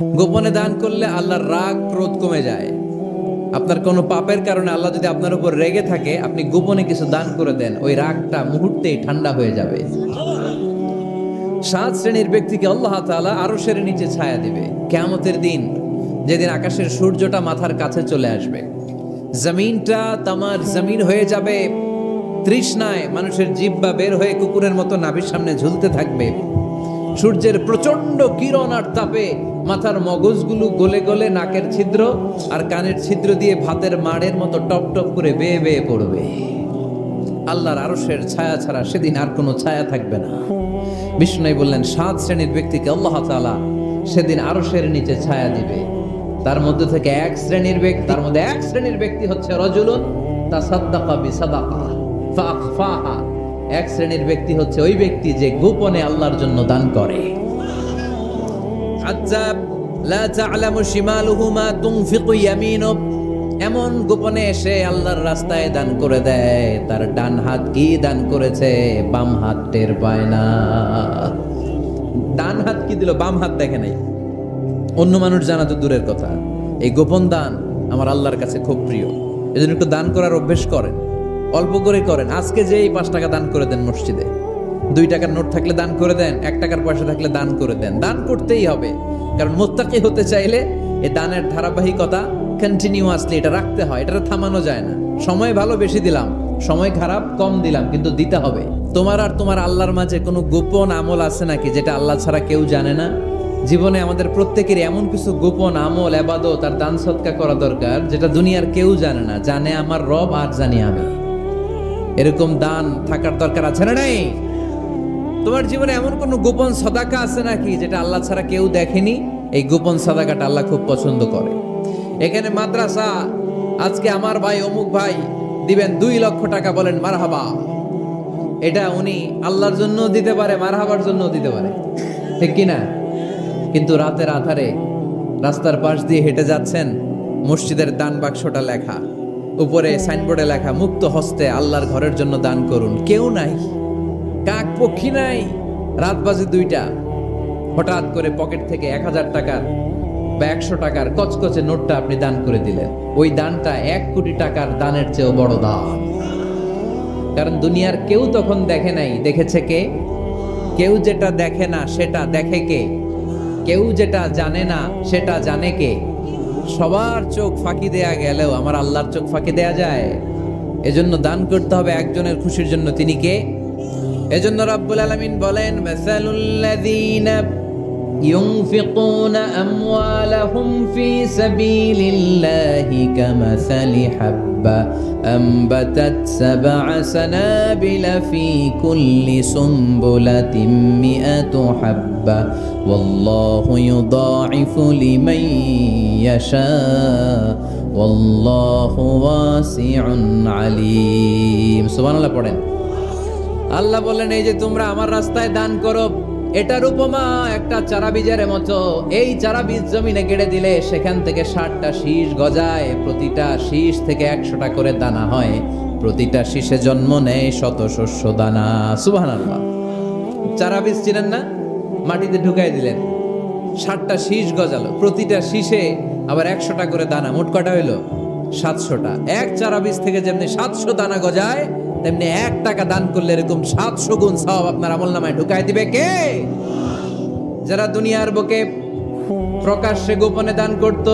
গোপনে দান করলে আল্লাহর রাগ ক্রোধ কমে যায়। আপনার কোনো পাপের কারণে আল্লাহ যদি আপনার উপর রেগে থাকে, আপনি গোপনে কিছু দান করে দেন, ওই রাগটা মুহূর্তেই ঠান্ডা হয়ে যাবে। 7 শ্রেণীর ব্যক্তিকে আল্লাহ তাআলা আরশের নিচে ছায়া দিবে কিয়ামতের দিন, যেদিন আকাশের সূর্যটা মাথার কাছে চলে আসবে, জমিনটা তামার জমিন হয়ে যাবে তৃষ্ণায়, মানুষের জিহ্বা বের হয়ে কুকুরের মতো নাভির সামনে ঝুলতে থাকবে। সূর্যের প্রচন্ড কিরণ আর তাপে মাথার মগজগুলো গলে গলে নাকের ছিদ্র আর কানের ছিদ্র দিয়ে ভাতের মাড়ের মতো টপ টপ করে বেয়ে বেয়ে পড়বে। আল্লাহর আরশের ছায়া ছাড়া সেদিন আর কোনো ছায়া থাকবে না। বিষ্ণু বললেন 7 শ্রেণীর ব্যক্তিকে আল্লাহ তাআলা সেদিন আরশের নিচে ছায়া দিবে। তার মধ্যে থেকে এক শ্রেণীর ব্যক্তি হচ্ছে রাজুলুন তাসাদ্দাকা বিসাদাকা ফাআখফাহা। এক শ্রেণীর ব্যক্তি হচ্ছে ওই ব্যক্তি যে গোপনে আল্লাহর জন্য দান করে। আযাব লা তা'লামু শিমালুহু মা তুনফিকু ইয়ামিনু, এমন গোপনে এসে আল্লাহর রাস্তায় দান করে দেয়, তার ডান হাত কি দান করেছে বাম হাত টের পায় না। ডান হাত কি দিল বাম হাত দেখে নাই, অন্য মানুষ জানা তো দূরের কথা। এই গোপন দান আমার আল্লাহর কাছে খুব প্রিয়, এজন্য একটু দান করার অভ্যেস করেন, অল্প করে করেন। আজকে যেই 5 টাকা দান করে দেন মসজিদে, 2 টাকার নোট থাকলে দান করে দেন, 1 টাকার পয়সা থাকলে দান করে দেন। দান করতেই হবে, কারণ মুত্তাকি হতে চাইলে এই দানের ধারাবাহিকতা কন্টিনিউয়াসলি এটা রাখতে হয়, এটা থামানো যায় না। সময় ভালো বেশি দিলাম, সময় খারাপ কম দিলাম, কিন্তু দিতে হবে। তোমার আর তোমার আল্লাহর মাঝে কোনো গোপন আমল আছে নাকি যেটা আল্লাহ ছাড়া কেউ জানে না? জীবনে আমাদের প্রত্যেকের এমন কিছু গোপন আমল ইবাদত আর দান সদকা করা দরকার যেটা দুনিয়ার কেউ জানে না, জানে আমার রব আর জানি আমি। এরকম দান থাকার দরকার আছে না নাই? তোমার জীবনে এমন কোন গোপন সাদাকা আছে নাকি যেটা আল্লাহ ছাড়া কেউ দেখেনি? এই গোপন সাদাকাটা আল্লাহ খুব পছন্দ করে। এখানে মাদ্রাসা, আজকে আমার ভাই অমুক ভাই দিবেন 2 লক্ষ টাকা, বলেন মারহাবা। এটা উনি আল্লাহর জন্য দিতে পারে, মারহাবার জন্য দিতে পারে, ঠিক কিনা? কিন্তু রাতের আধারে রাস্তার পাশ দিয়ে হেঁটে যাচ্ছেন, মসজিদের দান বাক্সটা লেখা, উপরে সাইনবোর্ডে লেখা মুক্ত হস্তে আল্লাহর ঘরের জন্য দান করুন। কেউ নাই, কাক পক্ষী নাই, রাত বাজে 2টা, হঠাৎ করে পকেট থেকে 1000 টাকার বা 100 টাকার কচকচে নোটটা আপনি দান করে দিলেন। ওই দানটা 1 কোটি টাকার দানের চেয়েও বড় দান। কারণ দুনিয়ার কেউ তখন দেখে নাই, দেখেছে কে? কেউ যেটা দেখে না সেটা দেখে কে? কেউ যেটা জানে না সেটা জানে কে? সবার চোখ ফাঁকি দেয়া গেলেও আমার আল্লাহর চোখ ফাঁকি দেয়া যায়? এজন্য দান করতে হবে একজনের খুশির জন্য। তিনি কে? এজন্য রাব্বুল আলামিন বলেন, মাসালুল্লাযীনা ইউনফিকুনা আমওয়ালাহুম ফি সাবিলিল্লাহি কামাসালি হাব্বা আমবাতাত 7 সানাবিলা ফি কুল্লি সুমবুলাতিন মিআতু হাব্বা ওয়াল্লাহু ইউদাঈফু লিমান ইয়াশা ওয়াল্লাহু ওয়াসিউন আলীম। সুবহানাল্লাহ পড়েন। আল্লাহ বলেন, এই যে তোমরা আমার রাস্তায় দান করো, এটার উপমা একটা চারা বীজের মতো। এই চারা বীজ জমিনে গেড়ে দিলে সেখান থেকে 60টা শীষ গজায়, প্রতিটা শীষ থেকে 100টা করে দানা হয়, প্রতিটা শীষে জন্ম নেয় শত শস্য দানা। সুবহানাল্লাহ। চারা বীজ চিনেন না? মাটিতে ঢুকাই দিলেন, 60টা শীষ গজালো, প্রতিটা শীষে আবার 100টা করে দানা, মোট কটা হইলো? 700টা। এক চারা বীজ থেকে যেমনি 700 দানা গজায়, তেমনি 1 টাকা দান করলে এরকম 700 গুণ সওয়াব আপনার আমলনামায় ঢুকাই দিবে কে? যারা দুনিয়ার বুকে প্রকাশ্যে গোপনে দান করত,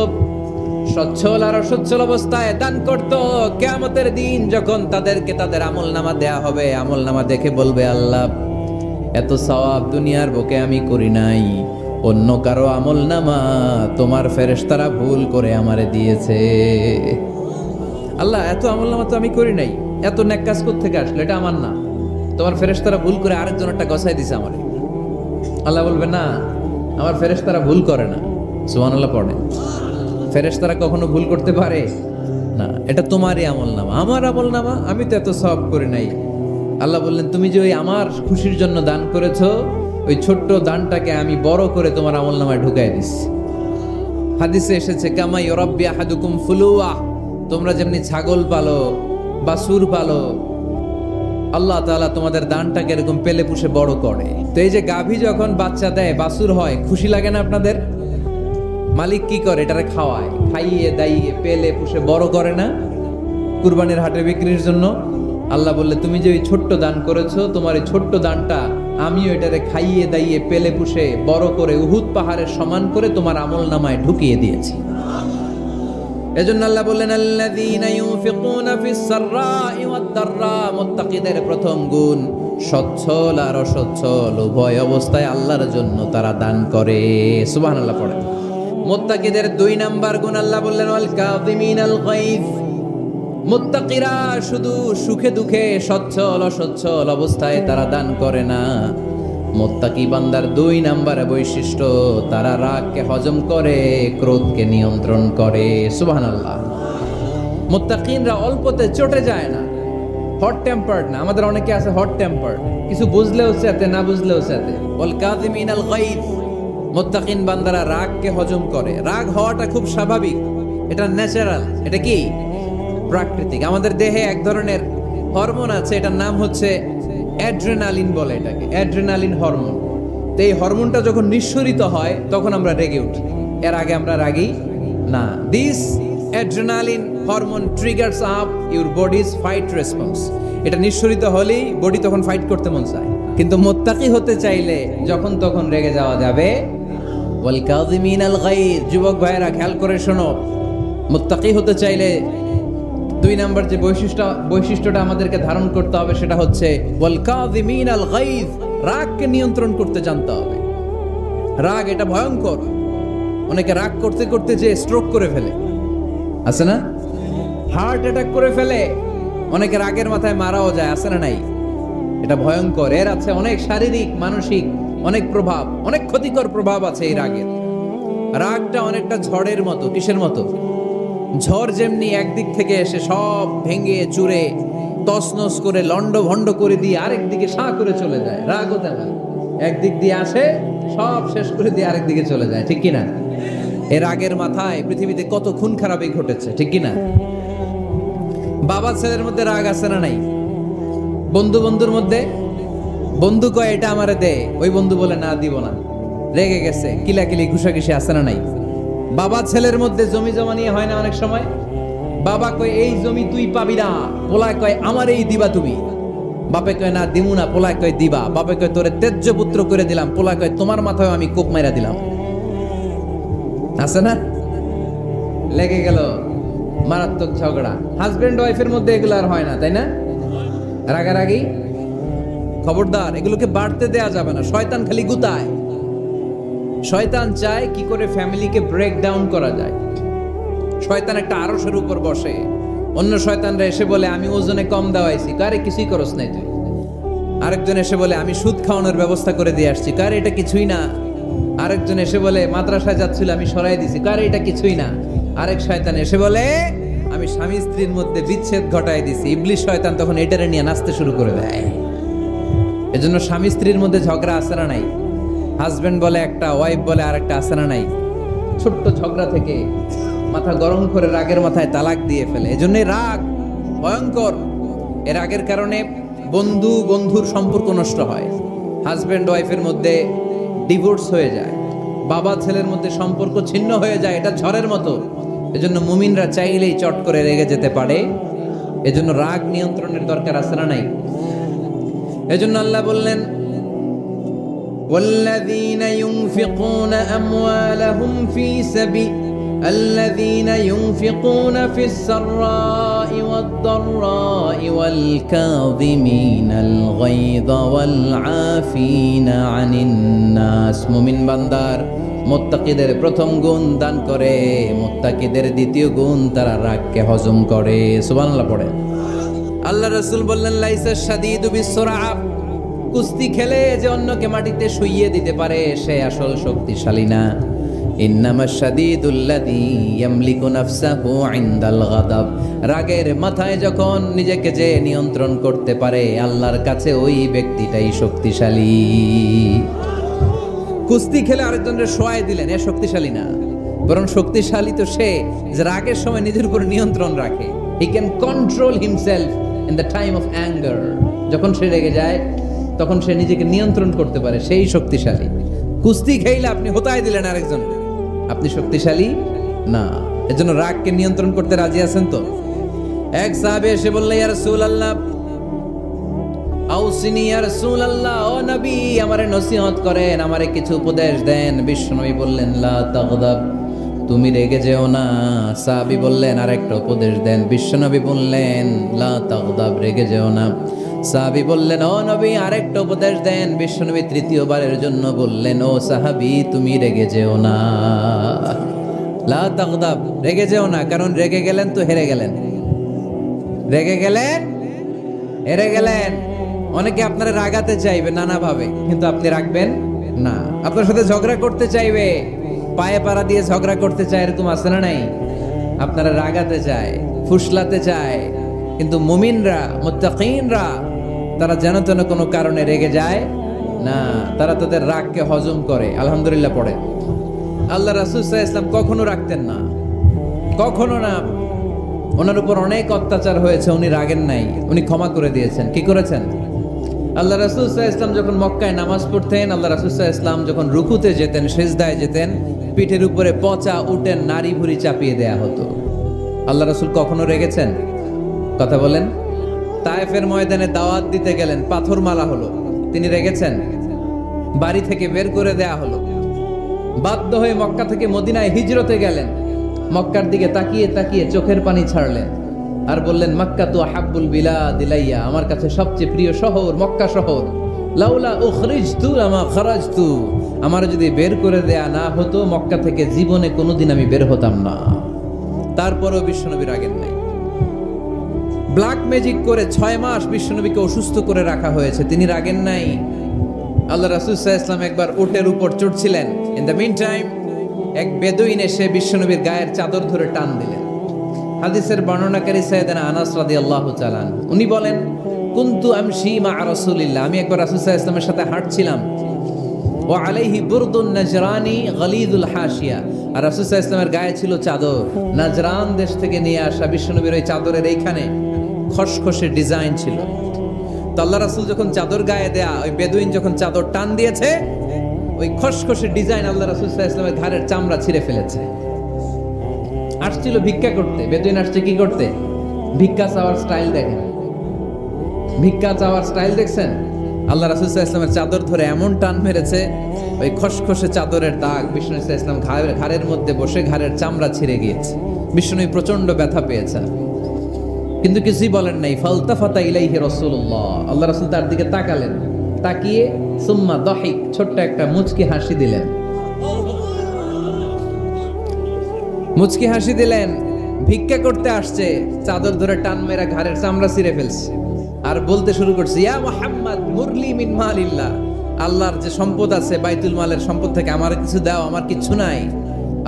সচ্ছল আর অসচ্ছল অবস্থায় দান করত, কিয়ামতের দিন যখন তাদেরকে তাদের আমলনামা দেয়া হবে, আমলনামা দেখে বলবে, আল্লাহ এত সওয়াব দুনিয়ার বুকে আমি করি নাই, অন্য কারো আমলনামা তোমার ফেরেশতারা ভুল করে আমারে দিয়েছে। আল্লাহ এত আমলনামা তো আমি করি নাই, এত নেক কাজ কোত্থেকে আসলো? এটা আমার না, তোমার ফেরেশতারা ভুল করে আরেকজনেরটা গছাই দিছে আমারে। আল্লাহ বলবে, না, আমার ফেরেশতারা ভুল করে না। সুবহানাল্লাহ পড়ে। ফেরেশতারা কখনো ভুল করতে পারে না, এটা তোমারই আমলনামা, আমার আমলনামা, আমি তো এত সওয়াব করি নাই। আল্লাহ বললেন, তুমি যে ওই আমার খুশির জন্য দান করেছো, ওই ছোট্ট দানটাকে আমি বড় করে তোমার আমলনামায় ঢুকাই দিচ্ছি। হাদিসে এসেছে, কামা ইউরাব্বি আহাদুকুম ফুলুয়া, তোমরা যেমনি ছাগল পালো, বাছুর পালো, আল্লাহ তাআলা তোমাদের দানটাকে এরকম পেলে পুষে বড় করে। তো এই যে গাভী যখন বাচ্চা দেয়, বাছুর হয়, খুশি লাগে না আপনাদের? মালিক কি করে? এটারে খাওয়ায়, খাইয়ে দাইয়ে পেলে পুষে বড় করে না কুরবানির হাটে বিক্রির জন্য। আল্লাহ বললে তুমি যে ওই ছোট্ট দান করেছো, তোমার এই ছোট্ট দানটা আমিও এটারে খাইয়ে দাইয়ে পেলে পুষে বড় করে উহুদ পাহাড়ের সমান করে তোমার আমল নামায় ঢুকিয়ে দিয়েছি। এজন্য আল্লাহ বললেন আল্লাযীনা ইউনফিকুনা ফিস সাররাই ওয়াদ দাররা, মুত্তাকিদের প্রথম গুণ সচ্ছল আর অসচ্ছল উভয় অবস্থায় আল্লাহর জন্য তারা দান করে। সুবহানাল্লাহ পড়ে। মুত্তাকিদের 2 নাম্বার গুণ আল্লাহ বললেন ওয়াল কাযিমিনাল গায়জ, মুত্তাকিরা শুধু সুখে দুঃখে সচ্ছল অসচ্ছল অবস্থায় তারা দান করে না। মুত্তাকি বান্দার 2 নাম্বার বৈশিষ্ট্য, তারা রাগকে হজম করে, ক্রোধকে নিয়ন্ত্রণ করে। সুবহানাল্লাহ। মুত্তাকিনরা অল্পতে চটে যায় না, হট টেম্পার্ড না। আমাদের অনেকে আছে হট টেম্পার্ড, কিছু বুঝলেও সাথে না বুঝলেও সাথে। ওয়াল কাযিমিনাল গায়জ, মুত্তাকিন বান্দারা রাগকে হজম করে। রাগ হওয়াটা খুব স্বাভাবিক, এটা ন্যাচারাল, এটা কি প্রাকৃতিক। আমাদের দেহে এক ধরনের হরমোন আছে, এটার নাম হচ্ছে অ্যাড্রেনালিন বলে এটাকে, অ্যাড্রেনালিন হরমোন। তো এই হরমোনটা যখন নিঃসরিত হয় তখন আমরা রেগে উঠি, এর আগে আমরা রাগি না। This adrenaline hormone triggers up your bodies fight response. এটা নিঃসরিত হলেই বডি তখন ফাইট করতে মন চায়। কিন্তু মুত্তাকি হতে চাইলে যখন তখন রেগে যাওয়া যাবে। ওয়াল কাযিমিনাল গায়জ, যুবক ভাইরা খেয়াল করে শোনো, মুত্তাকি হতে চাইলে 2 নাম্বার যে বৈশিষ্ট্যটা আমাদেরকে ধারণ করতে হবে সেটা হচ্ছে ওয়াল কাযিমিনাল গায়জ, রাগকে নিয়ন্ত্রণ করতে জানতে হবে। রাগ এটা ভয়ঙ্কর, অনেকে রাগ করতে করতে যে স্ট্রোক করে ফেলে, আছে না? হার্ট অ্যাটাক করে ফেলে, অনেকে রাগের মাথায় মারাও যায়, আছে না নাই? এটা ভয়ঙ্কর। এর আছে অনেক শারীরিক মানসিক অনেক প্রভাব, অনেক ক্ষতিকর প্রভাব আছে এই রাগের। রাগটা অনেকটা ঝড়ের মতো। কিসের মতো? ঝড় যেমনি একদিক থেকে এসে সব ভেঙে চুরে তছনছ করে লন্ড ভন্ড করে দিয়ে আরেক দিকে সাঁ করে চলে যায়, রাগও তেমন একদিক দিয়ে আসে সব শেষ করে দিয়ে আরেক দিকে চলে যায়, ঠিক কিনা? এর রাগের মাথায় পৃথিবীতে কত খুন খারাপি ঘটেছে, ঠিক কিনা? বাবা ছেলের মধ্যে রাগ আছে না নাই? বন্ধু বন্ধুর মধ্যে, বন্ধু কয় এটা আমারে দে, ওই বন্ধু বলে না দিব না, রেগে গেছে, কিলাকিলি ঘুষাঘুষি আছে না নাই? বাবা ছেলের মধ্যে জমি জমা নিয়ে হয় না অনেক সময়? বাবা কয় এই জমি তুই পাবি না, পোলায় কয় আমার এই দিবা তুমি। বাপে কয় না দিমু না, পোলায় কয় দিবা। বাপে কয় তোরে তেজ্য পুত্র করে দিলাম, পোলায় কয় তোমার মাথায় আমি কোপ মাইরা দিলাম। আছে না? লেগে গেল, মারাত্মক ঝগড়া। হাজবেন্ড ওয়াইফের মধ্যে এগুলো আর হয় না, তাই না? রাগারাগি। খবরদার, এগুলোকে বাড়তে দেয়া যাবে না। শয়তান খালি গুতায়। শয়তান চায় কি করে ফ্যামিলিকে ব্রেক ডাউন করা যায়। শয়তান একটা আরশের উপর বসে, অন্য শয়তানরা এসে বলে আমি ওজনে কম দেওয়াইছি, কারে কিছুই করস নাই তুই। আরেকজন এসে বলে আমি সুদ খাওয়ানোর ব্যবস্থা করে দিয়ে আসছি, কারে এটা কিছুই না। আরেকজন এসে বলে মাদ্রাসায় যাচ্ছিল আমি সরাই দিছি, কারে এটা কিছুই না। আরেক শয়তান এসে বলে আমি স্বামী স্ত্রীর মধ্যে বিচ্ছেদ ঘটাই দিছি। ইবলিশ শয়তান তখন এটারে নিয়ে নাচতে শুরু করে দেয়। এজন্য স্বামী স্ত্রীর মধ্যে ঝগড়া আছে না নাই? হাজবেন্ড বলে একটা, ওয়াইফ বলে আরেকটা, আছে না নাই? ছোট্ট ঝগড়া থেকে মাথা গরম করে রাগের মাথায় তালাক দিয়ে ফেলে। এজন্য রাগ ভয়ঙ্কর। এর রাগের কারণে বন্ধু বন্ধুর সম্পর্ক নষ্ট হয়, হাজবেন্ড ওয়াইফের মধ্যে ডিভোর্স হয়ে যায়, বাবা ছেলের মধ্যে সম্পর্ক ছিন্ন হয়ে যায়। এটা ঝড়ের মতো। এজন্য মুমিনরা চাইলেই চট করে রেগে যেতে পারে। এজন্য রাগ নিয়ন্ত্রণের দরকার আছে না নাই? এজন্য আল্লাহ বললেন والذين ينفقون أموالهم في سبيل الذين ينفقون في السراء والضراء والكاظمين الغيظ والعافين عن الناس। মুমিন বান্দার মুত্তাকিদের প্রথম গুণ দান করে, মুত্তাকিদের দ্বিতীয় গুণ তারা রাগকে হজম করে। সুবহানাল্লাহ পড়ে। আল্লাহ রাসূল বললেন লাইসা শাদীদু বিসসুরআ, কুস্তি খেলে যে অন্যকে মাটিতে শুইয়ে দিতে পারে সে আসল শক্তিশালী না। ইন্নামাশ শাদীদুল্লাযী ইয়ামলিকু নাফসাহু ইনদাল গাদাব, রাগের মাথায় যখন নিজেকে যে নিয়ন্ত্রণ করতে পারে আল্লাহর কাছে ওই ব্যক্তিটাই শক্তিশালী। কুস্তি খেলে আরেকজনের শোয়ায় দিলেন, এ শক্তিশালী না, বরং শক্তিশালী তো সে যে রাগের সময় নিজের উপর নিয়ন্ত্রণ রাখে। He can control himself in the time of anger. যখন সে রেগে যায় তখন সে নিজেকে নিয়ন্ত্রণ করতে পারে, সেই শক্তিশালী। কুস্তি খেলে আপনি হোতায় দিলেন আরেকজন, আপনি শক্তিশালী না। এজন্য রাগকে নিয়ন্ত্রণ করতে রাজি আছেন তো? এক সাহাবী এসে বললেন, ইয়া রাসূলুল্লাহ, আউসিনি ইয়া রাসূলুল্লাহ, ও নবী আমারে নসিহত করেন, আমারে কিছু উপদেশ দেন। বিশ্বনবী বললেন, লা তাগদাব, তুমি রেগে যেও না। সাহাবী বললেন, আরেকটা উপদেশ দেন। বিশ্বনবী বললেন, লা তাগদাব, রেগে যেও না। সাহাবী বললেন, ও নবী আরেকটা উপদেশ দেন। বিশ্বনবী তৃতীয়বারের জন্য বললেন, ও সাহাবী তুমি রেগে যেও না। লা তাগদাব, রেগে যেও না, কারণ রেগে গেলেন তো হেরে গেলেন। রেগে গেলেন হেরে গেলেন। অনেকে আপনারা রাগাতে চাইবে নানাভাবে, কিন্তু আপনি রাখবেন না। আপনার সাথে ঝগড়া করতে চাইবে, পায়ে পাড়া দিয়ে ঝগড়া করতে চায়, এরকম আছে না নাই? আপনারা রাগাতে চায়, ফুসলাতে চায়, কিন্তু মুমিনরা, মুত্তাকিনরা তারা যেন তেন কোনো কারণে রেগে যায় না। তারা তাদের রাগকে হজম করে, আলহামদুলিল্লাহ পড়ে। আল্লাহ রাসূল সাল্লাল্লাহু আলাইহি ওয়াসাল্লাম কখনো রাখতেন না, কখনো না। ওনার উপর অনেক অত্যাচার হয়েছে, উনি রাগেন নাই, উনি ক্ষমা করে দিয়েছেন। কি করেছেন? আল্লাহ রাসূল সাল্লাল্লাহু আলাইহি ওয়াসাল্লাম যখন মক্কায় নামাজ পড়তেন, আল্লাহ রাসূল সাল্লাল্লাহু আলাইহি ওয়াসাল্লাম যখন রুকুতে যেতেন, সিজদায় যেতেন, পিঠের উপরে পচা উটের নাড়ি ভুঁড়ি চাপিয়ে দেয়া হতো। আল্লাহ রাসূল কখনো রেগেছেন? কথা বলেন। তায়েফের ময়দানে দাওয়াত দিতে গেলেন, পাথর মারা হলো, তিনি রেগেছেন? বাড়ি থেকে বের করে দেয়া হলো, বাধ্য হয়ে মক্কা থেকে মদিনায় হিজরতে গেলেন। মক্কার দিকে তাকিয়ে তাকিয়ে চোখের পানি ছাড়লেন আর বললেন, মক্কা তু আহাব্বুল বিলাদ ইলাইয়া, আমার কাছে সবচেয়ে প্রিয় শহর মক্কা শহর। লাউলা উখরিজতু লামা খারাজতু, আমার যদি বের করে দেয়া না হতো মক্কা থেকে জীবনে কোনোদিন আমি বের হতাম না। তারপরেও বিশ্বনবী রাগেন নাই। ব্ল্যাক ম্যাজিক করে 6 মাস বিশ্বনবীকে অসুস্থ করে রাখা হয়েছে, তিনি রাগেন নাই। আল্লাহ রাসূল সাল্লাল্লাহু আলাইহি ওয়াসাল্লাম একবার উটের উপর চড়ছিলেন। ইন দ্য মিন টাইম এক বেদুইন এসে বিশ্বনবীর গায়ের চাদর ধরে টান দিলেন। হাদিসের বর্ণনাকারী সাইয়েদনা আনাস রাদিয়াল্লাহু তাআলা উনি বলেন, কুনতু আমশি মা রাসূলিল্লাহ, আমি একবার রাসূল সাল্লাল্লাহু আলাইহি ওয়াসাল্লামের সাথে হাঁটছিলাম। ওয়া আলাইহি বুরদুন নাজরানি গলিদুল হাশিয়া, আর রাসূল সাল্লাল্লাহু আলাইহি ওয়াসাল্লামের গায়ে ছিল চাদর, নাজরান দেশ থেকে নিয়ে আসা। বিশ্বনবীর ওই চাদরের এইখানে খসখসে ডিজাইন ছিল। তো আল্লাহ রাসূল যখন চাদর গায়ে দেয়া, ওই বেদুইন যখন চাদর টান দিয়েছে, ওই খসখসে ডিজাইন আল্লাহ রাসূল সাল্লাল্লাহু আলাইহি ওয়াসাল্লামের ঘাড়ের চামড়া ছিঁড়ে ফেলেছে। আসছিল ভিক্ষা করতে, বেদুইন আসছে কি করতে? ভিক্ষা চাওয়ার স্টাইল দেখেন, ভিক্ষা চাওয়ার স্টাইল দেখছেন? আল্লাহ রাসূল সাল্লাল্লাহু আলাইহি ওয়াসাল্লামের চাদর ধরে এমন টান মেরেছে, ওই খসখসে চাদরের দাগ বিষ্ণু সাল্লাল্লাহু আলাইহি ওয়াসাল্লাম ঘাড়ের মধ্যে বসে ঘাড়ের চামড়া ছিঁড়ে গিয়েছে। বিষ্ণু প্রচন্ড ব্যথা পেয়েছে, কিন্তু কিছুই বলেন নাই। ফালতাফাতা ইলাইহি রাসূলুল্লাহ, আল্লাহ রাসূল তার দিকে তাকালেন, তাকিয়ে সুম্মা দাহিক, ছোট্ট একটা মুচকি হাসি দিলেন। মুচকি হাসি দিলেন। ভিক্ষা করতে আসছে, চাদর ধরে টান মেরা ঘাড়ের চামড়া ছিঁড়ে ফেলছে, আর বলতে শুরু করছে, ইয়া মুহাম্মদ মুরলি মিন মালিল্লাহ, আল্লাহর যে সম্পদ আছে বাইতুল মালের সম্পদ থেকে আমার কিছু দাও, আমার কিছু নাই।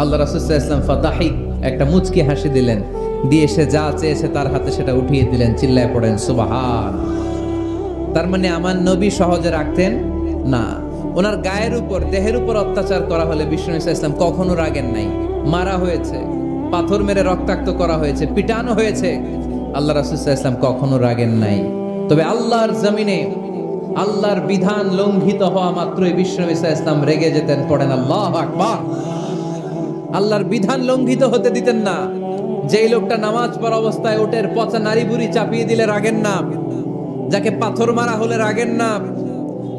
আল্লাহ রাসূল সাল্লাল্লাহু আলাইহি ওয়াসাল্লাম ফাদাহিক, একটা মুচকি হাসি দিলেন, দিয়ে সে যা চেয়েছে তার হাতে সেটা উঠিয়ে দিলেন। চিল্লায় পড়েন সুবহান। তার মানে আমার নবী সহজে রাখতেন না। ওনার গায়ের উপর, দেহের উপর অত্যাচার করা হলে বিষ্ণু সাল্লাল্লাহু আলাইহি ওয়াসাল্লাম কখনো রাগেন নাই। মারা হয়েছে, পাথর মেরে রক্তাক্ত করা হয়েছে, পিটানো হয়েছে, আল্লাহ রাসূল সাল্লাল্লাহু আলাইহি ওয়াসাল্লাম কখনো রাগেন নাই। তবে আল্লাহর জমিনে আল্লাহর বিধান লঙ্ঘিত হওয়া মাত্রই বিষ্ণু সাল্লাল্লাহু আলাইহি ওয়াসাল্লাম রেগে যেতেন। পড়েন আল্লাহু আকবার। আল্লাহর বিধান লঙ্ঘিত হতে দিতেন না। যেই লোকটা নামাজ পড়া অবস্থায় উটের পচা নাড়ি ভুঁড়ি চাপিয়ে দিলে রাগেন না, যাকে পাথর মারা হলে রাগেন না,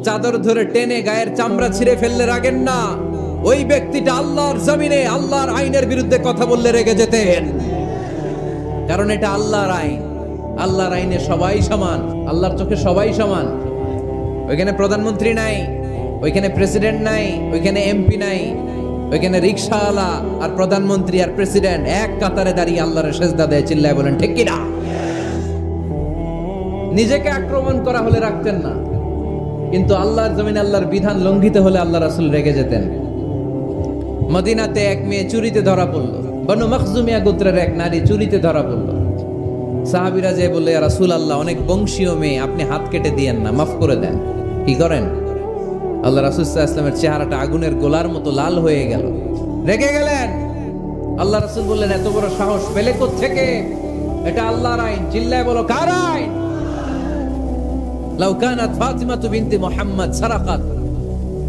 চাদর ধরে টেনে গায়ের চামড়া ছিঁড়ে ফেললে রাগেন না, ওই ব্যক্তিটা আল্লাহর জমিনে আল্লাহর আইনের বিরুদ্ধে কথা বললে রেগে যেতেন। কারণ এটা আল্লাহর আইন, আল্লাহর আইনে সবাই সমান, আল্লাহর চোখে সবাই সমান। ওইখানে প্রধানমন্ত্রী নাই, ওইখানে প্রেসিডেন্ট নাই, ওইখানে এমপি নাই, ওইখানে রিকশাওয়ালা আর প্রধানমন্ত্রী আর প্রেসিডেন্ট এক কাতারে দাঁড়িয়ে আল্লাহর সেজদা দেয়। চিল্লায় বলেন ঠিক কিনা? নিজেকে আক্রমণ করা হলে রাখতেন না, কিন্তু আল্লাহর জমিনে আল্লাহর বিধান লঙ্ঘিত হলে আল্লাহ রাসূল রেগে যেতেন। মদিনাতে এক মেয়ে চুরিতে ধরা পড়লো, বনু মখজুমিয়া গোত্রের এক নারী চুরিতে ধরা পড়লো। সাহাবীরা যে বললে, ইয়া রাসূলুল্লাহ, অনেক বংশীয় মেয়ে, আপনি হাত কেটে দিয়েন না, মাফ করে দেন। কি করেন? আল্লাহ রাসূল সাল্লাল্লাহু আলাইহি ওয়াসাল্লামের চেহারাটা আগুনের গোলার মতো লাল হয়ে গেল, রেগে গেলেন। আল্লাহ রাসূল বললেন, এত বড় সাহস পেলে কোত্থেকে? এটা আল্লাহর আইন। চিল্লায় বলো, কার আইন? লাউ কানাত ফাতিমা বিনতে মুহাম্মদ সারাকাত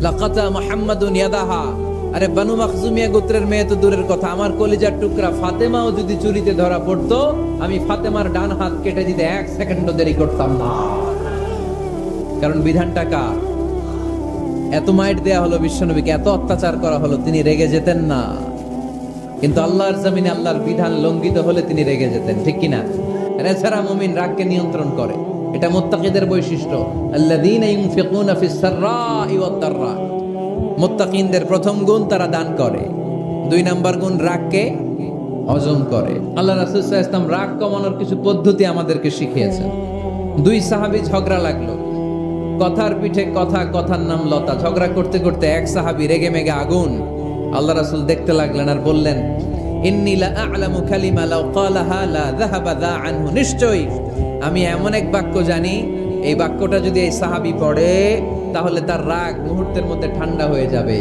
লাকাতা মুহাম্মাদুন ইয়াদাহা, আরে বানু মাখজুমিয়া গোত্রের মেয়ে তো দূরের কথা, আমার কলিজার টুকরা ফাতেমাও যদি চুরিতে ধরা পড়তো, আমি ফাতেমার ডান হাত কেটে দিতে 1 সেকেন্ডও দেরি করতাম না। কারণ বিধানটা কার? এত মাইট দেয়া হলো বিশ্বনবীকে, এত অত্যাচার করা হলো, তিনি রেগে যেতেন না। কিন্তু আল্লাহর জমিনে আল্লাহর বিধান লঙ্ঘিত হলে তিনি রেগে যেতেন, ঠিক কিনা? এছাড়া মুমিন রাগকে নিয়ন্ত্রণ করে, এটা মুত্তাকিদের বৈশিষ্ট্য। আল্লাযীনা ইউনফিকুনা ফিস সাররাই ওয়াদ দাররা, মুত্তাকিনদের প্রথম গুণ তারা দান করে। 2 নাম্বার গুণ রাগকে হজম করে। আল্লাহ রাসূল সাল্লাল্লাহু আলাইহি ওয়াসাল্লাম রাগ কমানোর কিছু পদ্ধতি আমাদেরকে শিখিয়েছেন। 2 সাহাবী ঝগড়া লাগলো, কথার পিঠে কথা, কথার নাম লতা। ঝগড়া করতে করতে এক সাহাবী রেগে মেগে আগুন। আল্লাহ রাসূল দেখতে লাগলেন আর বললেন, ইন্নী লা আ'লামু কালিমা লাউ ক্বালাহা লা যাহাবা যা আনহু, নিশ্চয়ই আমি এমন এক বাক্য জানি, এই বাক্যটা যদি এই সাহাবী পড়ে তাহলে তার রাগ মুহূর্তের মধ্যে ঠান্ডা হয়ে যাবে।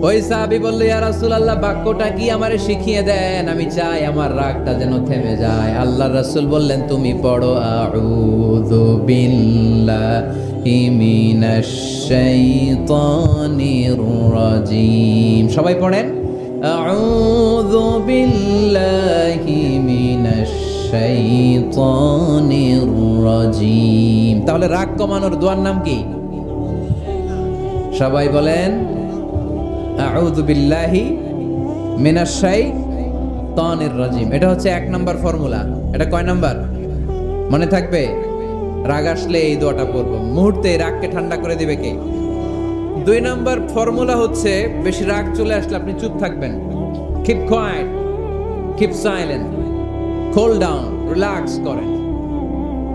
ওই সাহাবী বলল, ইয়া রাসূলুল্লাহ, বাক্যটা কি আমারে শিখিয়ে দেন, আমি চাই আমার রাগটা যেন থেমে যায়। আল্লাহর রাসূল বললেন, তুমি পড়ো আউযু বিল্লাহি মিনাশ শাইতানির রাজীম। সবাই পড়েন, আউযু বিল্লাহি মিনাশ শাইতানির রাজীম। তাহলে রাগ কমানোর দোয়ার নাম কি? সবাই বলেন, আউযু বিল্লাহি মিনাশ শাইতানির রাজীম। এটা হচ্ছে 1 নাম্বার ফর্মুলা। এটা কয় নাম্বার মনে থাকবে? রাগ আসলে এই দোয়াটা পড়বো, মুহূর্তে রাগকে ঠান্ডা করে দিবে কে? 2 নাম্বার ফর্মুলা হচ্ছে, বেশি রাগ চলে আসলে আপনি চুপ থাকবেন। Keep quiet, keep silent, cool down, relax করেন,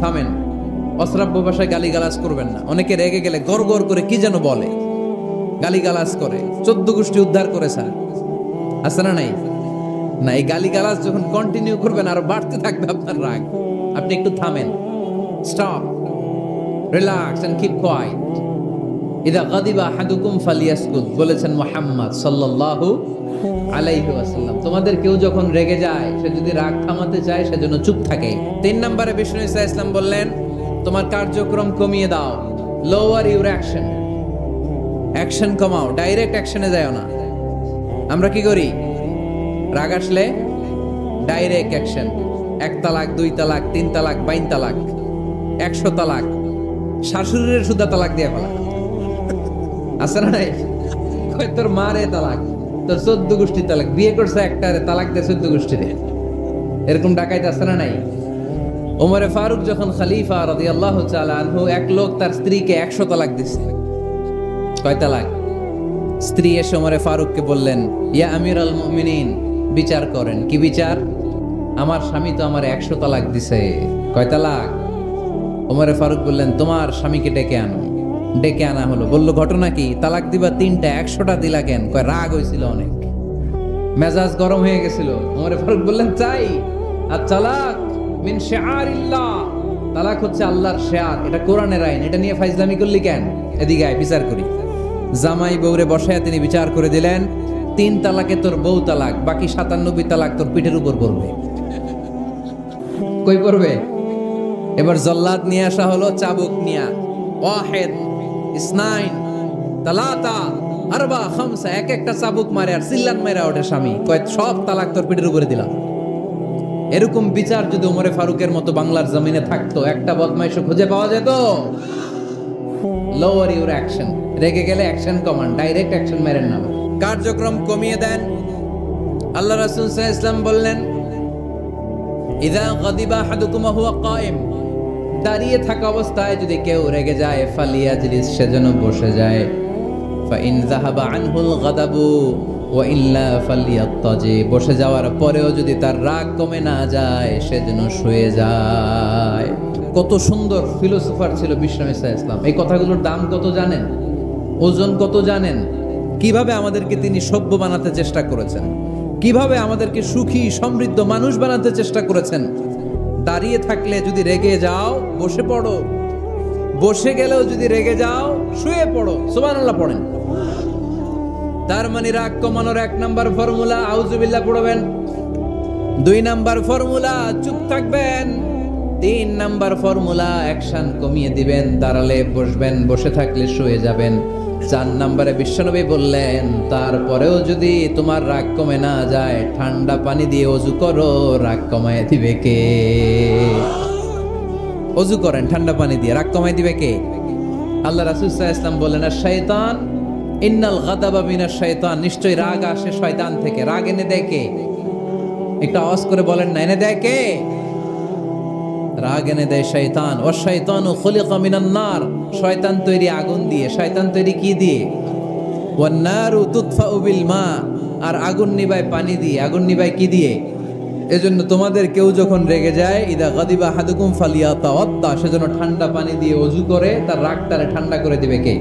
থামেন। অশ্রাব্য ভাষায় গালিগালাজ করবেন না। অনেকে রেগে গেলে গড় গড় করে কি যেন বলে, গালিগালাজ করে, 14 গোষ্ঠী উদ্ধার করে স্যার, আছে না নাই? না, এই গালিগালাজ যখন কন্টিনিউ করবেন আরো বাড়তে থাকবে আপনার রাগ। আপনি একটু থামেন, stop, relax and keep quiet. ইদা গাদিবা আহাদুকুম ফালিয়াসকুত, বলেছেন মুহাম্মদ সাল্লাল্লাহু আলাইহি ওয়াসাল্লাম। তোমাদের কেউ যখন রেগে যায়, সে যদি রাগ থামাতে চায় সেজন্য চুপ থাকে। 3 নম্বরে বিষ্ণু ঈসা ইসলাম বললেন, তোমার কার্যক্রম কমিয়ে দাও, লোয়ার ইউর অ্যাকশন, অ্যাকশন কমাও, ডাইরেক্ট অ্যাকশনে যাও না। আমরা কি করি? রাগ আসলে ডাইরেক্ট অ্যাকশন, 1 তালাক, 2 তালাক, 3 তালাক, 22 তালাক, 100 তালাক, শাশুড়ির সুদা তালাক দিয়ে ফেলা, আছে না নাই? কই তোর মারে তালাক, তোর 14 গোষ্ঠী তালাক, বিয়ে করছে একটারে তালাক দিয়ে 14 গোষ্ঠীরে, এরকম ডাকাইত আছে না নাই? ওমরে ফারুক যখন খলিফা রাদিয়াল্লাহু তাআলা আনহু, এক লোক তার স্ত্রীকে 100 তালাক দিছে। কয় তালাক? স্ত্রী এসে ওমরে ফারুককে বললেন, ইয়া আমিরুল মুমিনিন, বিচার করেন। কি বিচার? আমার স্বামী তো আমার 100 তালাক দিছে। কয় তালাক? ওমরে ফারুক বললেন, তোমার স্বামীকে ডেকে আনো। ডেকে আনা হলো। বলল, ঘটনা কি? তালাক দিবা 3টা, 100টা দিলা কেন? কয় রাগ হয়েছিল অনেক, মেজাজ গরম হয়ে গেছিল। ওমরে ফারুক বললেন, চাই আর তালাক মিন শিআরিল্লাহ, তালাক হচ্ছে আল্লাহর শিআর, এটা কোরআনের আইন, এটা নিয়ে ফাইজলামি করলি কেন? এদিকে আয়, বিচার করি। জামাই বউরে বসায় তিনি বিচার করে দিলেন, 3 তালাকে তোর বউ তালাক, বাকি 97 তালাক তোর পিঠের উপর পড়বে। কই পড়বে? এবার জল্লাদ নিয়ে আসা হলো, চাবুক নিয়া, ওয়াহিদ, ইসনাইন, তালাতা, আরবা, খামসা, এক একটা চাবুক মারে আর চিল্লান মারা ওঠে স্বামী। কয় সব তালাক তোর পিঠের উপরে দিলাম। এরকম বিচার যদি ওমরে ফারুকের মতো বাংলার জমিনে থাকতো, একটা বদমাইশও খুঁজে পাওয়া যেত? লোয়ার ইউর অ্যাকশন, রেগে গেলে অ্যাকশন কমান, ডাইরেক্ট অ্যাকশন মেরেন না, কার্যক্রম কমিয়ে দেন। আল্লাহ রাসূল সাল্লাল্লাহু আলাইহি ওয়াসাল্লাম বললেন, ইযা গাদিবা আহাদুকুম ওয়া হুয়া কায়েম, দাঁড়িয়ে থাকা অবস্থায় যদি কেউ রেগে যায়, ফালিয়াজলিস, সেজন্য বসে যায়। ফাইন যাহাবা আনহুল গাদাবু ওয়া ইল্লা ফালিয়াত্তাজি, বসে যাওয়ার পরেও যদি তার রাগ কমে না যায়, সেজন্য শুয়ে যায়। কত সুন্দর ফিলোসোফার ছিল বিষ্ণু ঈসা ইসলাম। এই কথাগুলোর দাম কত জানেন? ওজন কত জানেন? কিভাবে আমাদেরকে তিনি সভ্য বানাতে চেষ্টা করেছেন, কিভাবে আমাদেরকে সুখী সমৃদ্ধ মানুষ বানাতে চেষ্টা করেছেন। দাঁড়িয়ে থাকলে যদি রেগে যাও, বসে পড়ো, বসে গেলেও যদি রেগে যাও, শুয়ে পড়ো। সুবহানাল্লাহ পড়েন। তার মানে রাগ কমানোর 1 নাম্বার ফর্মুলা আউযুবিল্লাহ পড়বেন, 2 নাম্বার ফর্মুলা চুপ থাকবেন, 3 নাম্বার ফর্মুলা অ্যাকশন কমিয়ে দিবেন, দাঁড়ালে বসবেন, বসে থাকলে শুয়ে যাবেন, 4 নম্বরে বিশ্বনবী বললেন, তারপরেও যদি তোমার রাগ কমে না যায়, ঠান্ডা পানি দিয়ে ওযু করো, রাগ কমায় দিবে কে? ওযু করেন ঠান্ডা পানি দিয়ে, রাগ কমায় দিবে কে? আল্লাহ রাসূল সাল্লাল্লাহু আলাইহি ওয়াসাল্লাম বললেন, শাইতান ইন্নাল গাদাবা মিনাশ শাইতান, নিশ্চয়ই রাগ আসে শয়তান থেকে। রাগ এনে দেয় কে? একটু আওয়াজ করে বলেন না, এনে দেয় কে? রাগ এনে দেয় শয়তান। ও শয়তানু খুলিকা মিনান নার, শয়তান তৈরি আগুন দিয়ে। শয়তান তৈরি কি দিয়ে? ওয়ান নারু তুতফাউ বিল মা, আর আগুন নিভায় পানি দিয়ে। আগুন নিভায় কি দিয়ে? এজন্য তোমাদের কেউ যখন রেগে যায়, ইদা গাদিবা হাদুকুম ফালিয়াতাওয়াদ্দা, সেজন্য ঠান্ডা পানি দিয়ে ওযু করে তার রাগটারে ঠান্ডা করে দিবে কে?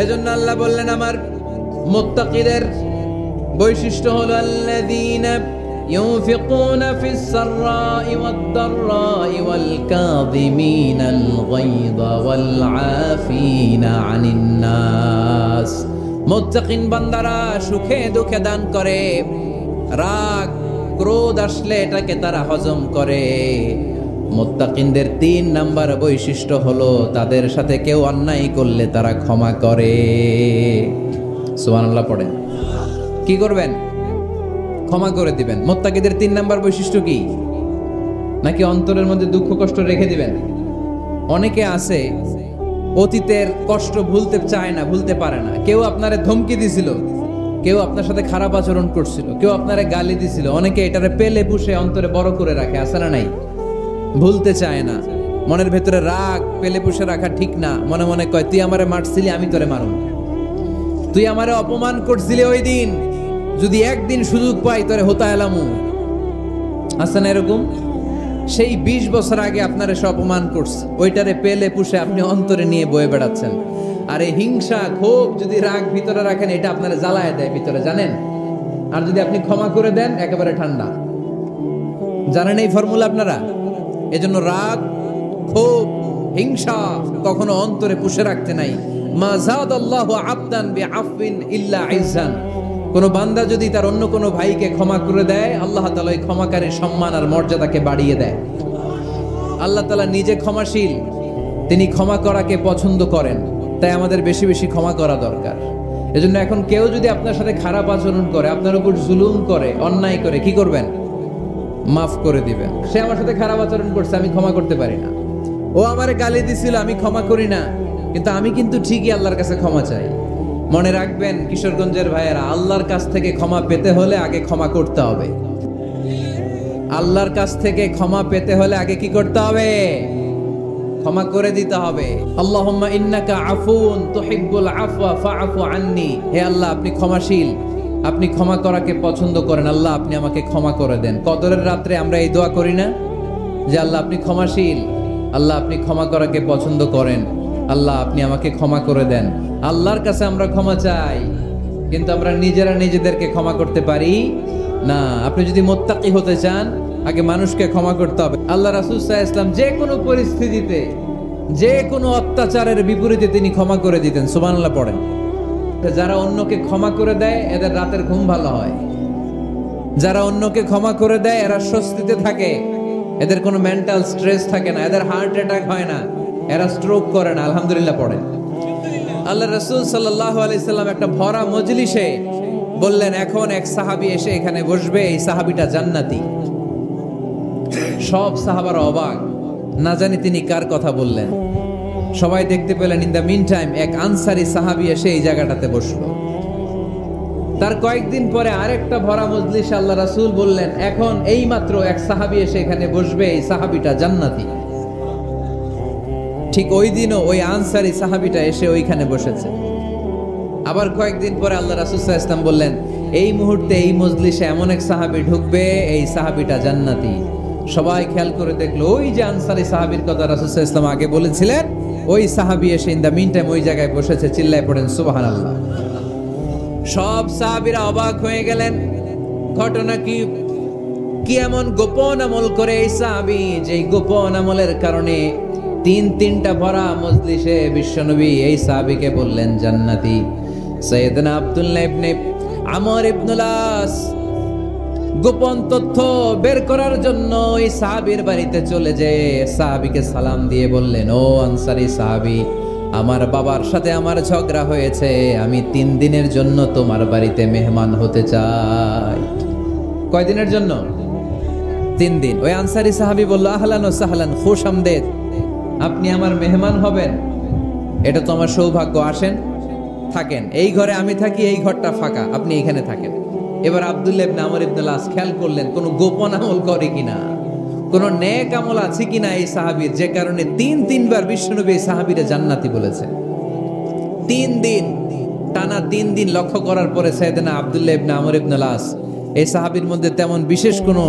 এজন্য আল্লাহ বললেন, আমার মুত্তাকিদের বৈশিষ্ট্য হলো আল্লাযীনা ইউনফিকুনা ফিস সাররাই ওয়াদ দাররাই ওয়াল কাযিমিনাল গায়যা ওয়াল আফিনা আনিন নাস। মুত্তাকিন বান্দারা সুখে দুঃখে দান করে, রাগ ক্রোধ আসলে এটাকে তারা হজম করে। মুত্তাকিনদের 3 নাম্বার বৈশিষ্ট্য হলো, তাদের সাথে কেউ অন্যায় করলে তারা ক্ষমা করে। সুবহানাল্লাহ পড়েন। কি করবেন? ক্ষমা করে দিবেন। মুত্তাকিদের 3 নাম্বার বৈশিষ্ট্য কি? নাকি অন্তরের মধ্যে দুঃখ কষ্ট রেখে দিবেন? অনেকে আছে অতীতের কষ্ট ভুলতে চায় না, ভুলতে পারে না। কেউ আপনারে ধমকি দিছিল, কেউ আপনার সাথে খারাপ আচরণ করছিল, কেউ আপনারে গালি দিছিল, অনেকে এটারে পেলে পুষে অন্তরে বড় করে রাখে, আছে না নাই? ভুলতে চায় না। মনের ভেতরে রাগ পেলে পুষে রাখা ঠিক না। মনে মনে কয়, তুই আমারে মারছিলি, আমি তোরে মারুম। তুই আমারে অপমান করছিলি ওই দিন, যদি একদিন সুযোগ পাই তোরে হতা এলামু। আছে না এরকম? সেই 20 বছর আগে আপনারে সে অপমান করছে, ওইটারে পেলে পুষে আপনি অন্তরে নিয়ে বয়ে বেড়াচ্ছেন। আর এই হিংসা ক্ষোভ যদি রাগ ভিতরে রাখেন, এটা আপনারা জ্বালায় দেয় ভিতরে, জানেন? আর যদি আপনি ক্ষমা করে দেন, একেবারে ঠান্ডা। জানেন এই ফর্মুলা আপনারা? এজন্য রাগ ক্ষোভ হিংসা কখনো অন্তরে পুষে রাখতে নাই। মা যাদাল্লাহু আবদান বিআফওয়িন ইল্লা ইজ্জান। কোন বান্দা যদি তার অন্য কোনো ভাইকে ক্ষমা করে দেয়, আল্লাহ তাআলা এই ক্ষমাকারীর সম্মান আর মর্যাদাকে বাড়িয়ে দেয়। আল্লাহ তাআলা নিজে ক্ষমাশীল, তিনি ক্ষমা করাকে পছন্দ করেন। তাই আমাদের বেশি বেশি ক্ষমা করা দরকার। এজন্য এখন কেউ যদি আপনার সাথে খারাপ আচরণ করে, আপনার উপর জুলুম করে, অন্যায় করে, কি করবেন? মাফ করে দিবেন। সে আমার সাথে খারাপ আচরণ করছে, আমি ক্ষমা করতে পারি না। ও আমারে গালি দিছিল, আমি ক্ষমা করি না, কিন্তু আমি কিন্তু ঠিকই আল্লাহর কাছে ক্ষমা চাই। মনে রাখবেন কিশোরগঞ্জের ভাইয়েরা, আল্লাহর কাছ থেকে ক্ষমা পেতে হলে আগে ক্ষমা করতে হবে। আল্লাহর কাছ থেকে ক্ষমা পেতে হলে আগে কি করতে হবে? ক্ষমা করে দিতে হবে। আল্লাহুম্মা ইন্নাকা আফুন তুহিব্বুল আফওয়া ফাআফু আন্নি। হে আল্লাহ, আপনি ক্ষমাশীল, আপনি ক্ষমা করাকে পছন্দ করেন। আল্লাহ, আপনি আমাকে ক্ষমা করে দেন। কদরের রাত্রে আমরা এই দোয়া করি না যে আল্লাহ আপনি ক্ষমাশীল, আল্লাহ আপনি ক্ষমা করাকে পছন্দ করেন, আল্লাহ আপনি আমাকে ক্ষমা করে দেন। আল্লাহর কাছে আমরা ক্ষমা চাই, কিন্তু আমরা নিজেরা নিজেদেরকে ক্ষমা করতে পারি না। আপনি যদি মুত্তাকি হতে চান, আগে মানুষকে ক্ষমা করতে হবে। আল্লাহ রাসূল সাল্লাল্লাহু আলাইহি ওয়াসাল্লাম যে কোনো পরিস্থিতিতে, যে কোনো অত্যাচারের বিপরীতে তিনি ক্ষমা করে দিতেন। সুবহানাল্লাহ পড়েন। যারা অন্যকে ক্ষমা করে দেয়, এদের রাতের ঘুম ভালো হয়। যারা অন্যকে ক্ষমা করে দেয়, এরা স্বস্তিতে থাকে, এদের কোনো মেন্টাল স্ট্রেস থাকে না, এদের হার্ট অ্যাটাক হয় না, এরা স্ট্রোক করে না। আলহামদুলিল্লাহ পড়েন। আল্লাহ রাসূল সাল্লাল্লাহু আলাইহি সাল্লাম একটা ভরা মজলিসে বললেন, এখন এক সাহাবী এসে এখানে বসবে, এই সাহাবীটা জান্নাতি। সব সাহাবারা অবাক, না জানি তিনি কার কথা বললেন। সবাই দেখতে পেলেন, ইন দ্য মিন টাইম এক আনসারী সাহাবী এসে এই জায়গাটাতে বসলো। তার কয়েকদিন পরে আরেকটা ভরা মজলিসে আল্লাহ রাসূল বললেন, এখন এই মাত্র এক সাহাবী এসে এখানে বসবে, এই সাহাবীটা জান্নাতি। ঠিক ওই দিনও ওই আনসারী সাহাবীটা এসে ওইখানে বসেছে। আবার কয়েকদিন পরে আল্লাহ রাসূল সাল্লাল্লাহু আলাইহি ওয়াসাল্লাম বললেন, এই মুহূর্তে এই মজলিসে এমন এক সাহাবী ঢুকবে, এই সাহাবীটা জান্নাতি। সবাই খেয়াল করে দেখলো, ওই যে আনসারী সাহাবীর কথা রাসূল সাল্লাল্লাহু আলাইহি ওয়াসাল্লাম আগে বলেছিলেন, ওই সাহাবী এসে ইন দ্য মিন টাইম ওই জায়গায় বসেছে। চিল্লায় পড়েন সুবহানাল্লাহ। সব সাহাবীরা অবাক হয়ে গেলেন। ঘটনা কি? কি এমন গোপন আমল করে এই সাহাবী, যে গোপন আমলের কারণে তিনটা ভরা মজলিসে বিশ্বনবী এই সাহাবীকে বললেন জান্নাতি। সাইয়েদনা আব্দুল্লাহ ইবনে আমর ইবনুল আস গোপন তথ্য বের করার জন্য এই সাহাবীর বাড়িতে চলে যেয়ে সাহাবীকে সালাম দিয়ে বললেন, ও আনসারী সাহাবী, আমার বাবার সাথে আমার ঝগড়া হয়েছে, আমি 3 দিনের জন্য তোমার বাড়িতে মেহমান হতে চাই। কয়দিনের জন্য? 3 দিন। ওই আনসারী সাহাবী বলল, আহলান ও সাহলান, খুশ আমদেদ, আপনি আমার মেহমান হবেন, এটা তো আমার সৌভাগ্য, আসেন থাকেন, এই ঘরে আমি থাকি, এই ঘরটা ফাঁকা, আপনি এখানে থাকেন। এবার আব্দুল্লাহ ইবনে আমর ইবনে আস খেয়াল করলেন কোনো গোপন আমল করে কিনা, কোনো নেক আমল আছে কিনা এই সাহাবীর, যে কারণে 3 বার বিশ্বনবী এই সাহাবীরে জান্নাতি বলেছে। 3 দিন টানা 3 দিন লক্ষ্য করার পরে সাইয়েদনা আব্দুল্লাহ ইবনে আমর ইবনে আস এই সাহাবীর মধ্যে তেমন বিশেষ কোনো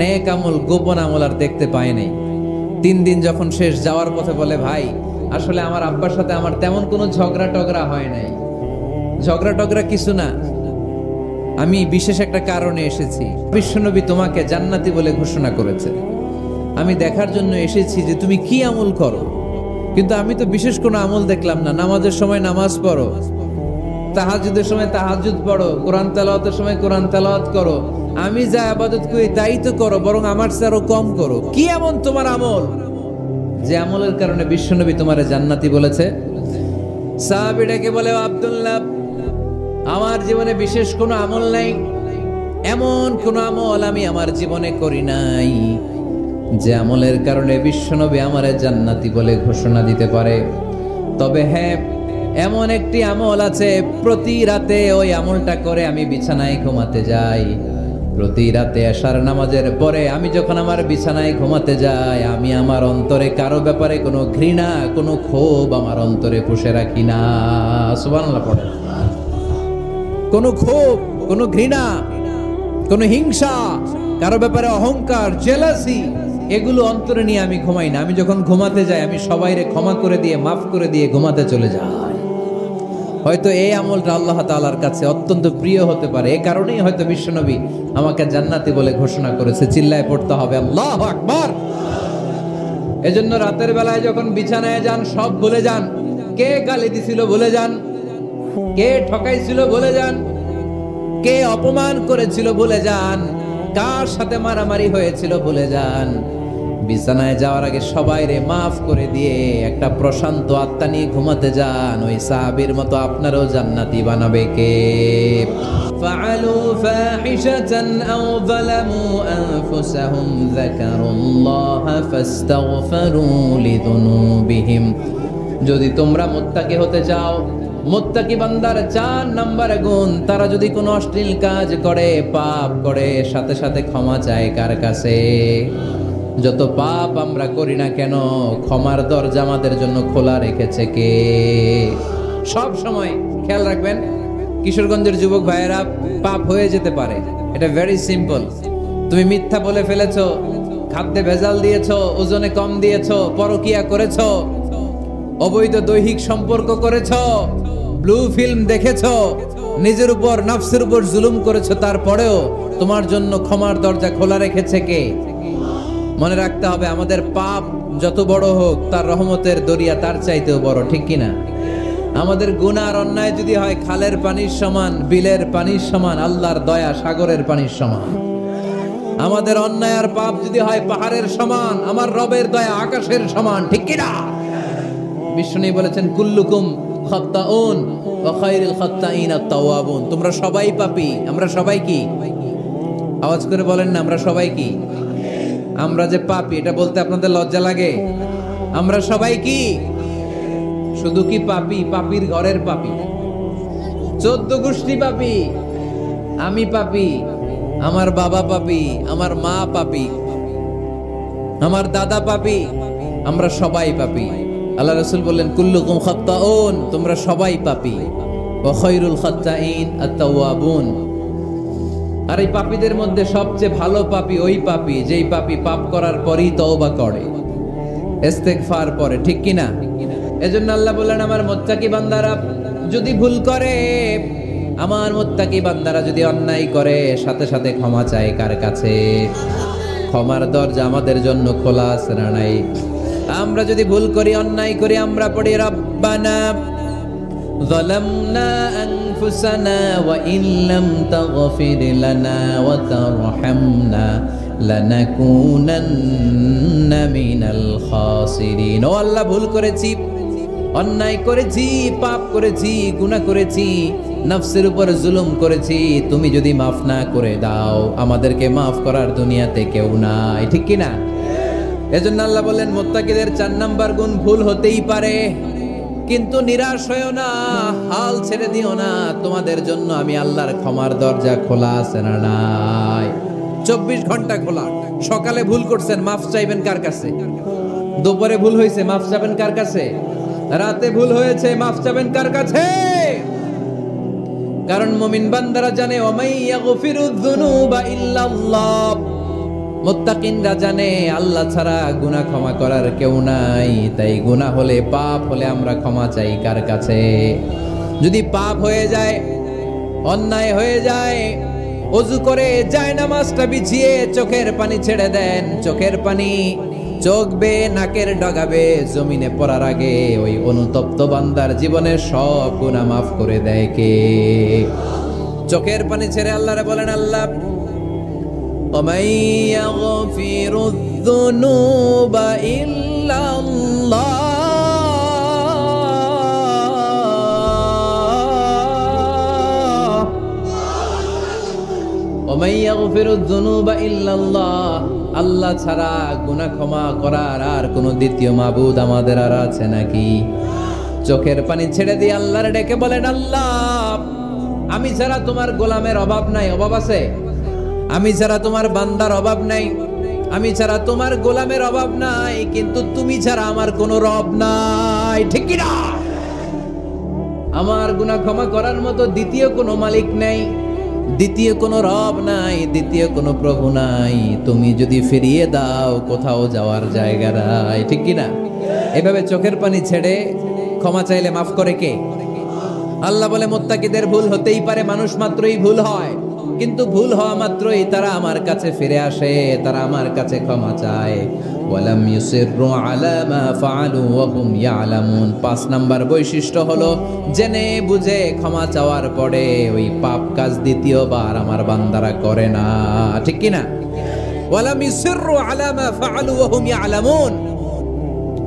নেক আমল, গোপন আমল আর দেখতে পায় নাই। 3 দিন যখন শেষ, যাওয়ার পথে বলে, ভাই আসলে আমার আব্বার সাথে আমার তেমন কোনো ঝগড়া টগড়া হয় নাই, ঝগড়া টগড়া কিছু না, আমি বিশেষ একটা কারণে এসেছি, বিশ্বনবী তোমাকে জান্নাতি বলে ঘোষণা করেছে, আমি দেখার জন্য এসেছি যে তুমি কি আমল করো, কিন্তু আমি তো বিশেষ কোনো আমল দেখলাম না। নামাজের সময় নামাজ পড়ো, তাহাজ্জুদের সময় তাহাজ্জুদ পড়ো, কোরআন তেলাওয়াতের সময় কোরআন তেলাওয়াত করো, আমি যা ইবাদত করি তাই তো করো, বরং আমার চেয়ে আরো কম করো, কি এমন তোমার আমল যে আমলের কারণে বিশ্বনবী তোমারে জান্নাতি বলেছে? সাহাবীটাকে বলে, আব্দুল্লাহ, আমার জীবনে বিশেষ কোনো আমল নাই, এমন কোন আমল আমি আমার জীবনে করি নাই যে আমলের কারণে বিশ্বনবী আমারে জান্নাতি বলে ঘোষণা দিতে পারে। তবে হ্যাঁ, এমন একটি আমল আছে, প্রতি রাতে ওই আমলটা করে আমি বিছানায় ঘুমাতে যাই। প্রতি রাতে এশার নামাজের পরে আমি যখন আমার বিছানায় ঘুমাতে যাই, আমি আমার অন্তরে কারো ব্যাপারে কোনো ঘৃণা, কোনো ক্ষোভ আমার অন্তরে পুষে রাখি না। সুবহানাল্লাহ পড়ে। কোনো ক্ষোভ, কোনো ঘৃণা, কোনো হিংসা, কারো ব্যাপারে অহংকার, জেলাসি, এগুলো অন্তরে নিয়ে আমি ঘুমাই না। আমি যখন ঘুমাতে যাই, আমি সবাইরে ক্ষমা করে দিয়ে, মাফ করে দিয়ে ঘুমাতে চলে যাই। হয়তো এই আমলটা আল্লাহ তাআলার কাছে অত্যন্ত প্রিয় হতে পারে, এই কারণেই হয়তো বিশ্বনবী আমাকে জান্নাতি বলে ঘোষণা করেছে। চিল্লায় পড়তে হবে আল্লাহু আকবার। এজন্য রাতের বেলায় যখন বিছানায় যান, সব ভুলে যান। কে গালি দিছিল ভুলে যান, কে ঠকাইছিল ভুলে যান, কে অপমান করেছিল ভুলে যান, কার সাথে মারামারি হয়েছিল ভুলে যান। বিছানায় যাওয়ার আগে সবাইরে মাফ করে দিয়ে একটা প্রশান্ত আত্মা নিয়ে ঘুমাতে যান। ওই সাহাবীর মতো আপনারও জান্নাতি বানাবে কে? ফাআলু ফাহিশাতান আও যালামু আনফুসাহুম যাকারুল্লাহা ফাস্তাগফিরু লিযুনুবিহিম। যদি তোমরা মুত্তাকি হতে চাও, মুত্তাকি বান্দার 4 নম্বর গুণ, তারা যদি কোনো অশ্লীল কাজ করে, পাপ করে, সাথে সাথে ক্ষমা চায় কার কাছে? যত পাপ আমরা করি না কেন, ক্ষমার দরজা আমাদের জন্য খোলা রেখেছে কে? সব সময় খেয়াল রাখবেন, কিশোরগঞ্জের যুবক ভাইয়েরা, পাপ হয়ে যেতে পারে, এটা ভেরি সিম্পল। তুমি মিথ্যা বলে ফেলেছো, খাদ্যে ভেজাল দিয়েছো, ওজনে কম দিয়েছো, পরকিয়া করেছো, অবৈধ দৈহিক সম্পর্ক করেছো, ব্লু ফিল্ম দেখেছো, নিজের উপর, নফসের উপর জুলুম করেছো, তারপরেও তোমার জন্য ক্ষমার দরজা খোলা রেখেছে কে? মনে রাখতে হবে, আমাদের পাপ যত বড় হোক, তার রহমতের দরিয়া তার চাইতেও বড়, ঠিক কিনা? আমাদের গুনাহ আর অন্যায় যদি হয় খালের পানির সমান, বিলের পানির সমান, আল্লাহর দয়া সাগরের পানির সমান। আমাদের অন্যায় আর পাপ যদি হয় পাহাড়ের সমান, আমার রবের দয়া আকাশের সমান, ঠিক কিনা? বিষ্ণু বলেছেন, কুল্লুকুম খাত্তাউন ওয়া খায়রুল খাত্তাইন আত-তাওয়াবুন। তোমরা সবাই পাপী। আমরা সবাই কি? আওয়াজ করে বলেন না, আমরা সবাই কি? আমরা যে পাপী, এটা বলতে আপনাদের লজ্জা লাগে? আমরা সবাই কি? শুধু কি পাপী? পাপীর ঘরের পাপী, 14 গোষ্ঠী পাপী। আমি পাপী, আমার বাবা পাপী, আমার মা পাপী, আমার দাদা পাপী, আমরা সবাই পাপী। আল্লাহ রাসূল বললেন, কুল্লুকুম খাত্তাউন, তোমরা সবাই পাপী, ওয়া খায়রুল খাত্তাইন আত-তাওয়াবুন। আর এই পাপীদের মধ্যে সবচেয়ে ভালো পাপী ওই পাপী যেই পাপী পাপ করার পরই তওবা করে, ইস্তেগফার পড়ে, ঠিক কি না? এজন্য আল্লাহ বললেন, আমার মুত্তাকি বান্দারা যদি ভুল করে, আমার মুত্তাকি বান্দারা যদি অন্যায় করে, সাথে সাথে ক্ষমা চায় কার কাছে? ক্ষমার দরজা আমাদের জন্য খোলা আছে না নাই? আমরা যদি ভুল করি, অন্যায় করি, আমরা পড়ি রব্বানা যালামনা আনফুসানা ওয়া ইল্লাম তাগফির লানা ওয়া তারহামনা লানাকুনান্না মিনাল খাসিরিন। ও আল্লাহ, ভুল করেছি, অন্যায় করেছি, পাপ করেছি, গুনাহ করেছি, নফসের উপর জুলুম করেছি, তুমি যদি মাফ না করে দাও, আমাদেরকে মাফ করার দুনিয়াতে কেউ নাই, ঠিক কি না? এজন্য আল্লাহ বলেন মুত্তাকিদের 4 নাম্বার গুণ ভুল হতেই পারে, কিন্তু নিরাশ হয়েও না, হাল ছেড়ে দিও না, তোমাদের জন্য আমি আল্লাহর ক্ষমার দরজা খোলা আছে না নাই? 24 ঘন্টা খোলা। সকালে ভুল করছেন, মাফ চাইবেন কার কাছে? দুপুরে ভুল হয়েছে, মাফ চাইবেন কার কাছে? রাতে ভুল হয়েছে, মাফ চাইবেন কার কাছে? কারণ মুমিন বান্দারা জানে ওয়ামাই ইয়াগফিরুয যুনুবা ইল্লাল্লাহ, মুত্তাকিনরা জানে আল্লাহ ছাড়া গুনাহ ক্ষমা করার কেউ নাই। তাই গুনাহ হলে, পাপ হলে আমরা ক্ষমা চাই কার কাছে? যদি পাপ হয়ে যায়, অন্যায় হয়ে যায়, ওযু করে জায়নামাজটা বিছিয়ে চোখের পানি ছেড়ে দেন, চোখের পানি চোখ বেয়ে নাকের ডগাবে জমিনে পড়ার আগে ওই অনুতপ্ত বান্দার জীবনের সব গুনাহ মাফ করে দেয় কে? চোখের পানি ছেড়ে আল্লাহরে বলেন, আল্লাহ وَمَن يَغْفِرُ الذُّنُوبَ إِلَّا اللَّهُ وَمَن يَغْفِرُ الذُّنُوبَ إِلَّا اللَّهُ, আল্লাহ ছাড়া গুনাহ ক্ষমা করার আর কোন দ্বিতীয় মাবুদ আমাদের আর আছে নাকি? চোখের পানি ছেড়ে দিয়ে আল্লাহরে ডেকে বলেন, আল্লাহ আমি ছাড়া তোমার গোলামের অভাব নাই, অভাব আছে? আমি ছাড়া তোমার বান্দার অভাব নাই, আমি ছাড়া তোমার গোলামের অভাব নাই, কিন্তু তুমি ছাড়া আমার কোনো রব নাই, ঠিক কি না? আমার গুনাহ ক্ষমা করার মতো দ্বিতীয় কোনো মালিক নাই, দ্বিতীয় কোনো রব নাই, দ্বিতীয় কোনো প্রভু নাই। তুমি যদি ফিরিয়ে দাও, কোথাও যাওয়ার জায়গা নাই, ঠিক কি না? এভাবে চোখের পানি ছেড়ে ক্ষমা চাইলে মাফ করে কে? আল্লাহ বলে মুত্তাকিদের ভুল হতেই পারে, মানুষ মাত্রই ভুল হয়, কিন্তু ভুল হওয়া মাত্রই তারা আমার কাছে ফিরে আসে, তারা আমার কাছে ক্ষমা চায়। ওয়ালাম ইউসিররু আলা মা ফাআলু ওয়া হুম ইয়ালামুন। 5 নাম্বার বৈশিষ্ট্য হলো জেনে বুঝে ক্ষমা চাওয়ার পরে ওই পাপ কাজ দ্বিতীয়বার আমার বান্দারা করে না, ঠিক কি না? ওয়ালাম ইউসিররু আলা মা ফাআলু ওয়া হুম ইয়ালামুন।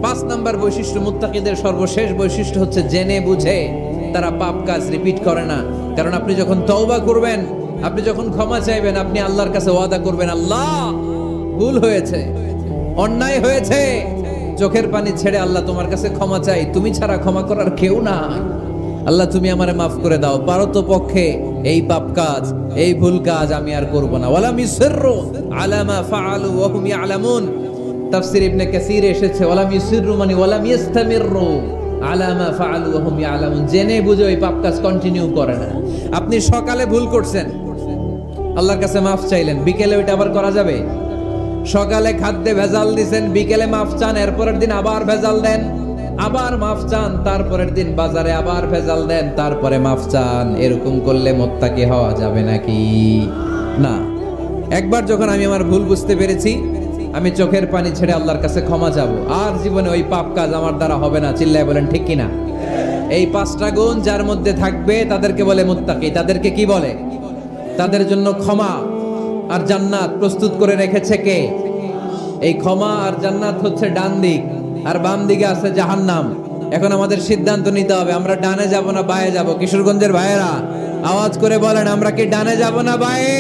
5 নাম্বার বৈশিষ্ট্য, মুত্তাকিদের সর্বশেষ বৈশিষ্ট্য হচ্ছে জেনে বুঝে তারা পাপ কাজ রিপিট করে না। কারণ আপনি যখন তওবা করবেন, আপনি যখন ক্ষমা চাইবেন, আপনি আল্লাহর কাছে ওয়াদা করবেন, আল্লাহ ভুল হয়েছে, অন্যায় হয়েছে, চোখের পানি ছেড়ে আল্লাহ তোমার কাছে ক্ষমা চাই, তুমি ছাড়া ক্ষমা করার কেউ না, আল্লাহ তুমি আমারে মাফ করে দাও, পারতো পক্ষে এই পাপ কাজ, এই ভুল কাজ আমি আর করব না। ওয়ালাম ইউসিররু আলা মা ফাআলু ওয়া হুম ইয়ালামুন। তাফসীর ইবনে কাসীর এসেছে ওয়ালাম ইউসিররু মানে ওয়ালাম ইস্তামিররু আলা মা ফাআলু ওয়া হুম ইয়ালামুন, জেনে বুঝে ওই পাপ কাজ কন্টিনিউ করে না। আপনি সকালে ভুল করছেন, আল্লাহর কাছে মাফ চাইলেন, বিকেলে ওইটা আবার করা যাবে? সকালে খাদ্যে ভেজাল দিবেন, বিকেলে মাফ চান, এরপরের দিন আবার ভেজাল দেন, আবার মাফ চান, তারপরের দিন বাজারে আবার ভেজাল দেন, তারপরে মাফ চান। এরকম করলে মুত্তাকি হওয়া যাবে নাকি? না। একবার যখন আমি আমার ভুল বুঝতে পেরেছি, আমি চোখের পানি ছেড়ে আল্লাহর কাছে ক্ষমা চাবো, আর জীবনে ওই পাপ কাজ আমার দ্বারা হবে না। চিল্লায় বলেন ঠিক কিনা? এই 5টা গুণ যার মধ্যে থাকবে তাদেরকে বলে মুত্তাকি। তাদেরকে কি বলে? তাদের জন্য ক্ষমা আর জান্নাত প্রস্তুত করে রেখেছে কে? এই ক্ষমা আর জান্নাত হচ্ছে ডান দিক, আর বাম দিকে আছে জাহান্নাম। এখন আমাদের সিদ্ধান্ত নিতে হবে, আমরা ডানে যাব না বায়ে যাব? কিশোরগঞ্জের ভাইয়েরা আওয়াজ করে বলেন, আমরা কি ডানে যাব না বায়ে?